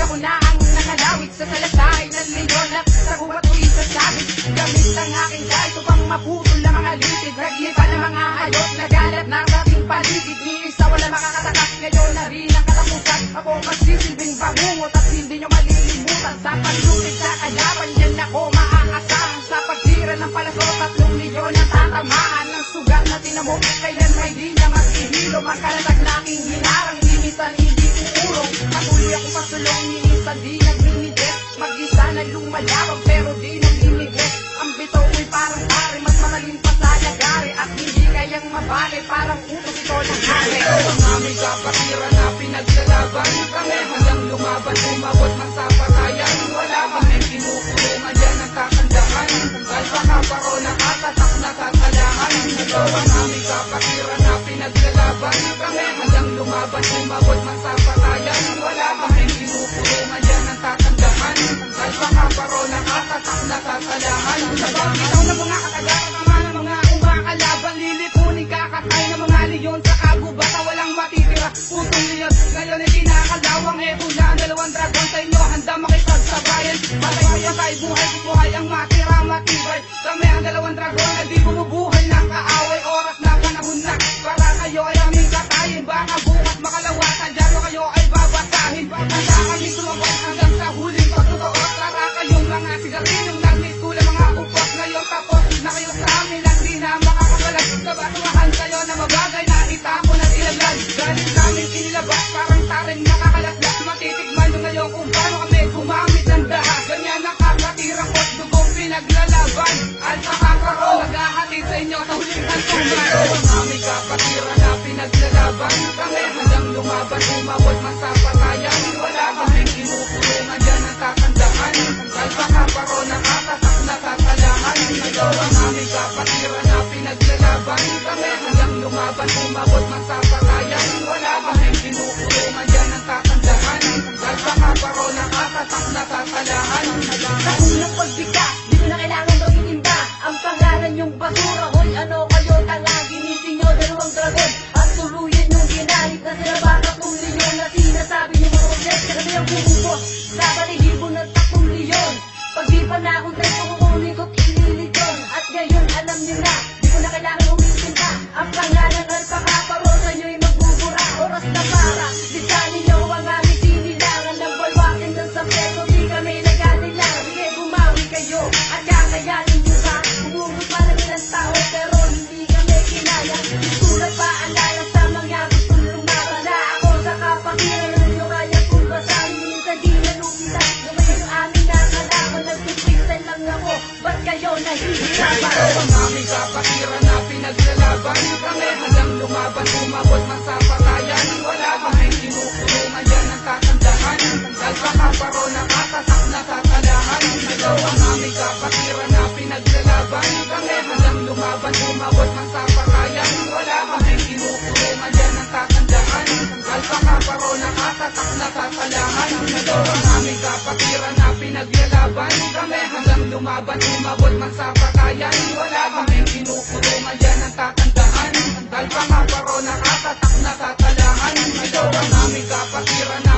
Ako na ang nakalawit sa salasay ng leyon at sa huwat ko'y sa sabit. Gamit ang aking kahit upang maputol ng mga lisid. Naglipa ng mga hayop na galat ng dating paligid. Ni isa wala makakatakas, ngayon na rin ang katapusan. Ako magsisilbing bangungot at hindi nyo malilimutan. Sa paglulit sa kalaban, yan ako maaasahan. Sa pagsira ng palaso, 3 milyon ang tatamaan ng sugat na tinamok. Kailan may di na maghihilom ang kalatag na aking hinarang. Minsan hindi uurong, patuloy akong pasulong. Minsan di nagmimigit, mag-isa na lumalabang pero di nagmimigit. Ang bitaw ko'y parang pare, mas matalim pa sa lagari. At hindi kayang mabali, parang utos ito ng hari. Ang aming kapatiran na pinaglalaban kami hanggang lumaban, umabot man sa patayan. Wala kaming kinukulungan, yan ang kakandaan. Tanggal pa kaparo na katatak na kakalahan. Ito ang aming kapatiran na pinaglalaban kami hanggang lumaban, umabot man sa patayan. Wala kaming kinukulungan, yan ang kakandaan. Tanggal pa kaparo na katatak na kakalahan. Sabang bitaw ng mga katagaran, ama ng mga umakalaban. Lilipunin kakatay ng mga leyon sa kagubatan. Walang matitira, putong leyon. Ngayon ay kinakalawang, eto na ang 2 dragon sa inyo. Handa makipagsabayan, patay, buhay ang matira, matibay. Kami ang 2 dragon na di bumubuhay ng kaaway. Oras na panahon na para kayo ay aming katayin. Baka bukas makalawatan, dyan o kayo ay babasahin. Handa kami sumabot hanggang sa huling pagtotoo. Tara kayong mga sigarilong nag-miss kulang mga upos. Ngayon tapos na kayo sa amin at di na makakabalag. Kabatuhan kayo na mabagay na itapon at ilaglag. Galing namin inilabas parang taring nakakalaslas. Matitikman nyo ngayon kung paano kami gumamit ng dahas. Ganyan nakakatirang kot dugong pinaglalaban. At makakaro naghahatid sa inyo sa huling hantungan. Ang aming kapatiran na pinaglalaban kami hanggang lumaban, umabot man sa patayan. Wala kaming kinukulungan, yan ang kakandaan. Tanggal pa kaparo na katatak na kakalahan. Ito ang aming kapatiran na pinaglalaban kami hanggang lumaban, umabot man sa patayan. Wala kaming kinukulungan, yan ang kakandaan. Tanggal pa kaparo na katatak na kakalahan. Sa unang pagbigas, di ko na kailangan gawin imba. Ang pangalan yung basura, hoy ano kayo tanga. Ginising nyo 2 dragon at tuluyan yung ginahit na sila. Baka 3 milyon na sinasabi nyo mga object. Kasi ang bububos sa balihibo ng 3 milyon. Pag di pa na akong tayo kukunin ko't ililiton. At ngayon alam nyo na, di ko na kailangan umitin pa. Ang pangalan ng pakaparosa nyo'y magbubura. Oras na para, lisanin nyo ang aming sinilangan ng balwakin ng sampeto. Di kami nagkanilang, sige bumawi kayo at kakayanin nyo ba? Umugot pa ng ilang tao pero hindi kami kinaya. Isulat pa ang lalang sa mga gustong lumaban. Na ako sa kapakiran nyo kaya kung basahin. Minsan di nalumita, gawin yung aming nakalaban. Nagpipisan lang ako, ba't kayo nahihirapan? Ito ang aming kapatiran na pinaglalaban kami hanggang lumaban, umabot man sa patayan. Wala kaming kinukulungan, yan ang kakandaan. Tanggal pa kaparo na katatak na kakalahan. Ito ang aming kapatiran na pinaglalaban kami hanggang lumaban, umabot man sa patayan. Wala kaming kinukulungan, yan ang kakandaan. Tanggal pa kaparo na katatak na kakalahan. Ito ang aming kapatiran na pinaglalaban kami hanggang lumaban, umabot man sa patayan. Wala kaming kinukulungan, yan ang kakandaan. Tanggal pa kaparo na katatak na kakalahan. Ito ang aming kapatiran na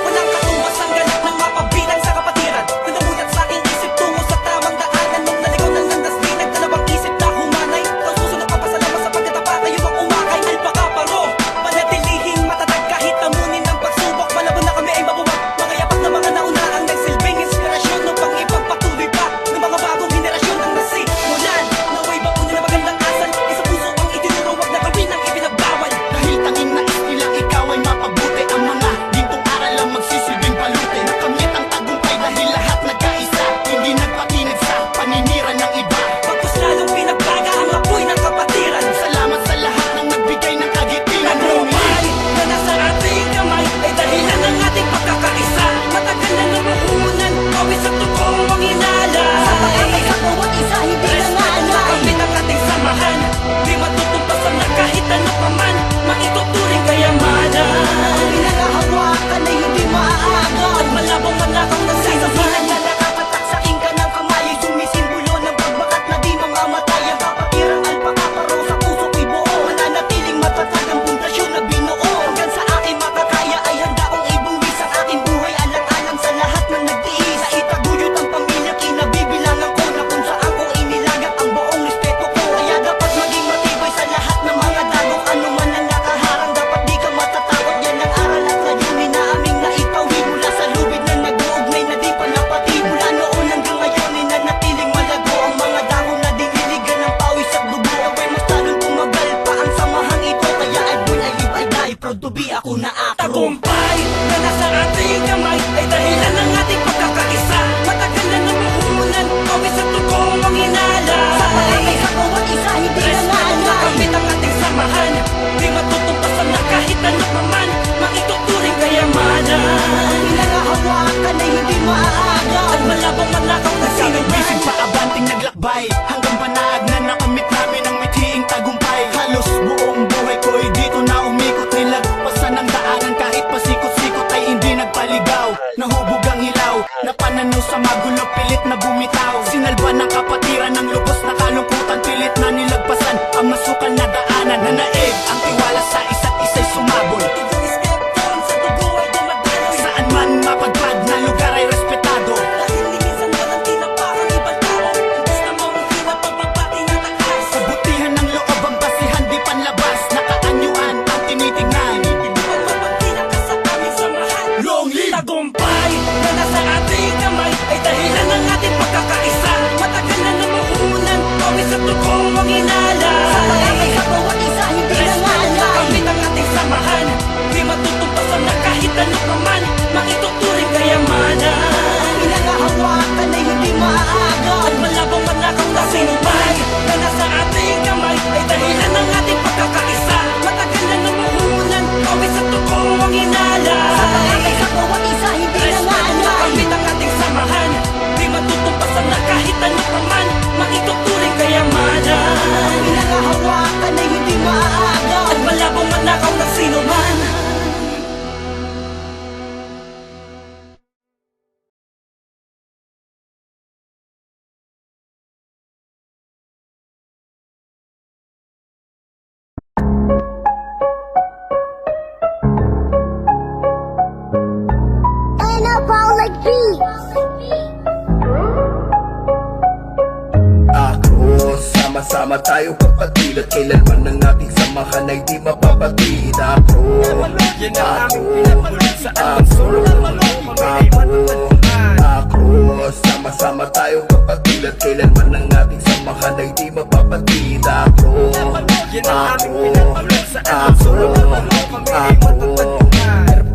walang katumbas ang ganap ng mapabilang sa kapatiran. Pinamuyat sa aking isip tungo sa tamang daanan. Nung naligaw ng landas di nagdalawang isip na humanay. Ikaw susunod pa sa labas tagumpay na nasa ating kamay ay dahilan ng ating pagkakaisa. Matagal na namuhunan, kawis at tugong ang inala. Sa palagay sa bawat isa, hindi na Respeto naalay. makamit ang ating samahan. Di matutumpasan na kahit ano pa man, makituturing kayamanan. Pinangahawakan ay hindi maaagaw. At malabong manakaw na Bisig sinuman. pa abanting naglakbay hanggang panahag na nakamit namin ang mithiing tagumpay. Halos buong buhay ko'y dito na umikot. Nilagpasan ng daanan kahit pasikot-sikot ay hindi nagpaligaw. Nahubog ang ilaw, napananaw sa magulo, pilit na bumitaw. Sinalba ng kapatiran ng lubos na kalungkutan, pilit na nilagpasan ang masukal na daanan. Nanaig ang tiwala sa isa't isa'y sumabol. Step down sa dugo ay dumadaloy. Saan man mapagpad na lugar ay respetado. Dahil ni minsan walang tinapakan ibang tao. Gusto mong hirap ang magbati ng takas. Kabutihan ng loob ang basihan, di panlabas. Nakaanyuan ang tinitingnan. Pagpapagtinan ka sa aming samahan. Long live! Tagumpay na nasa ating kamay ay dahilan ng ating pagkakaisa. Matagal na namuhunan, kawis at tugong ang inala. Sa palagay sa bawat isa, hindi na Respeto naalay. makamit ang ating samahan. Di matutumpasan na kahit ano pa man, makituturing kayamanan. Pinangahawakan ay hindi maaagaw. At malabong manakaw na sinuman na nasa ating kamay ay dahilan ng ating pagkakaisa. Matagal na namuhunan, kawis at tugong ang inala. Sa palagay sa bawat isa, hindi na Respeto naalay. makamit ang ating samahan. Di matutumpasan na kahit ano pa man, makituturing kayamanan. Pinangahawakan ay hindi maaagaw. At malabong manakaw na sinuman. Ako, sama-sama tayo kapatid. At kailanman ng ating samahan ay di mapapatid. Ako, sama-sama tayo kapatid. At kailanman ng ating samahan ay di mapapatid. Ako,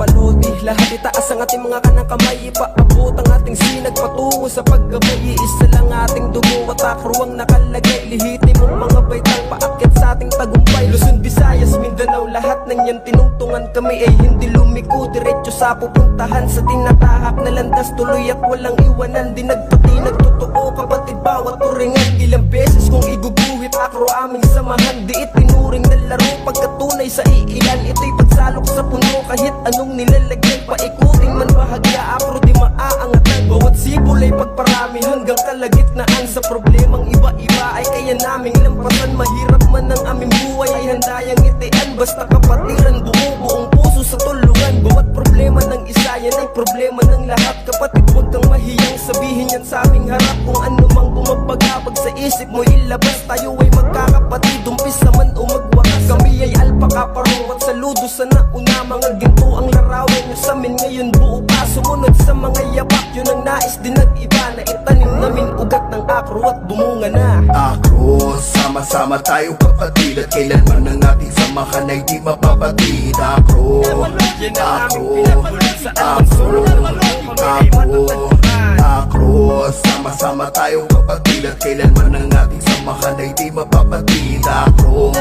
Palodi, lahat itaas ang ating mga kanang kamay. Ipaabot ang ating sinag patungo sa paggamay. Isa lang ating dugo at akro ang nakalagay. Lihitin mong mga baitang paakyat sa ating tagumpay. Luzon, Visayas, Mindanao, lahat ng yan tinungtungan kami ay hindi lumiko. Diretso sa pupuntahan sa tinatahak na landas. Tuloy at walang iwanan, di nagpati nagtotoo. Kapatid bawat turingan, ilang beses kung iguguhit akro aming samahan. Di itinuring na laro pagkatunay sa iilan. Ito'y pagsalok sa puno kahit anong nilalagyan. Paikuting man bahagya akro di maaangatan. Bawat sipol ay pagparami hanggang kalagitnaan. Sa problemang iba-iba ay kaya naming lampasan. Mahirap man ang aming buhay ay handayang itian. Basta kapatiran buong puso sa tulungan. Bawat problema ng isa yan ay problema ng lahat. Kapatid huwag kang mahiyang sabihin yan sa aming harap. Kung ano mang bumabagabag sa isip mo ilabas. Tayo ay magkakapatid, umpisa man o magwakas. Kami ay alpaka parong at saludo sa nauna. Mga ginto ang larawan nyo sa amin ngayon buo pa. Sumunod sa mga yapak, yun ang nais din nag-iba. Na itanim namin ugat ng akro at bumunga na. Ako, sama-sama tayo kapatid. At kailanman ng ating samahan ay di mapapatid. Ako, sama-sama tayo kapatid. At kailanman ng ating samahan ay di mapapatid. Ako,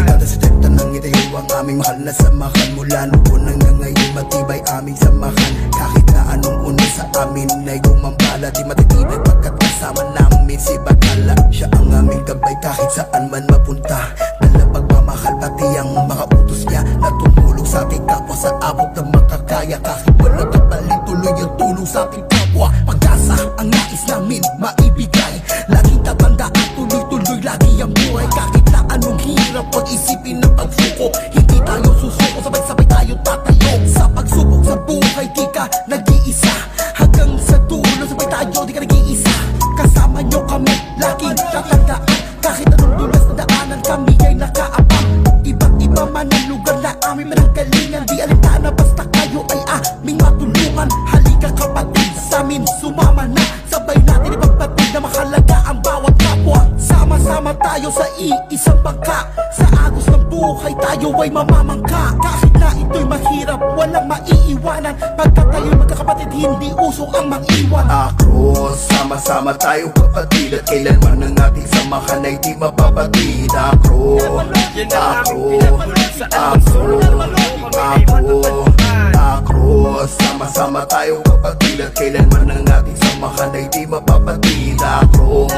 Ikatasasekta ng itayo ang aming mahal na samahan. Mula noon hanggang ngayon matibay aming samahan. Kahit na anong uno sa amin ay gumambala. Di matitibay pagkat kasama namin si Batala. Siya ang aming gabay kahit saan man mapunta. Dala pagmamahal pati ang mga utos niya na tumulong sa ating kapwa sa abot ng makakaya. Kahit wala kapalit tuloy ang tulong sa ating kapwa. Pag-asa ang nais namin maibigay. Laging tatandaan tuloy-tuloy lagi ang buhay. Kahit na anong hirap pag-isipin ng pagsuko, hindi tayo susuko, sabay-sabay tayo tatayo. Sa pagsubok sa buhay di ka nag-iisa. Hanggang sa dulo sabay tayo di ka nag-iisa. Kasama nyo kami laging tatandaan. Kahit anong dulas na daanan kami ay nakaabang. Iba't iba man ang lugar na aming mananggalingan. Di alintana basta kayo ay aming matulungan. Halika kapatid sa amin sumama na. Sabay natin ipagpatid na mahalaga ang bawat kapwa. Sama-sama tayo sa iisang bangka. Sa buhay tayo ay mamamangka. Kahit na ito'y mahirap, walang maiiwanan. Pagka tayo'y magkakapatid, hindi uso ang mang-iwan. Akros, sama-sama tayo kapatid, at kailanman ang ating samahan ay di mapapatid. Akros, Akros, sama-sama tayo kapatid, at kailanman ang ating samahan ay di mapapatid. Akros,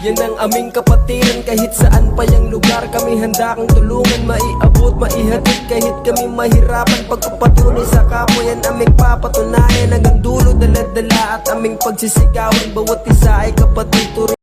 yan ang aming kapatiran, kahit saan pa yung lugar kami handa kang tulungan, maiabot, maihatid kahit kami mahirapan. Pagpapatunay sa kapwa yan aming papatunayan, hanggang dulo dala-dala at aming pagsisigawan. Bawat isa ay kapatid,